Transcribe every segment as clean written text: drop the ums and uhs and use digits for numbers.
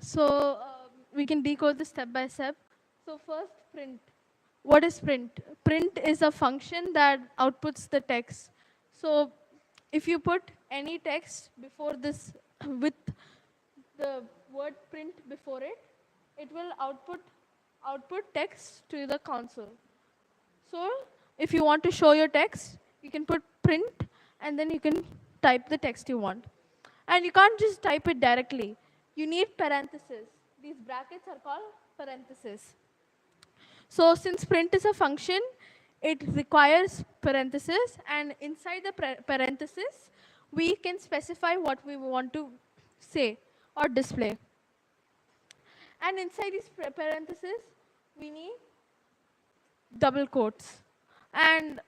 So we can decode this step by step. So first, print. What is print? Print is a function that outputs the text. So if you put any text before this with the word print before it, it will output text to the console. So if you want to show your text, you can put print and then you can type the text you want. And you can't just type it directly. You need parentheses. These brackets are called parentheses. So since print is a function, it requires parentheses, and inside the parentheses, we can specify what we want to say or display. And inside these parentheses, we need double quotes. And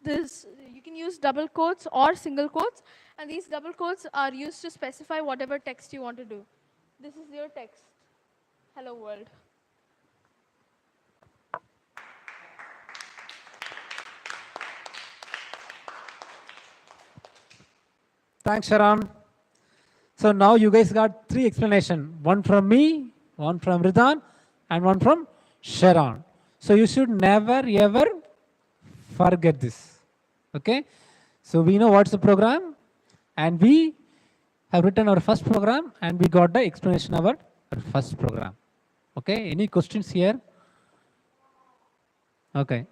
this, you can use double quotes or single quotes, and these double quotes are used to specify whatever text you want to do. This is your text. Hello world. Thanks, Sharon. So now you guys got 3 explanations. One from me, one from Ridhan, and one from Sharon. So you should never ever forget this. Okay? So we know what's the program, and we have written our first program, and we got the explanation of our first program. Okay? Any questions here? Okay.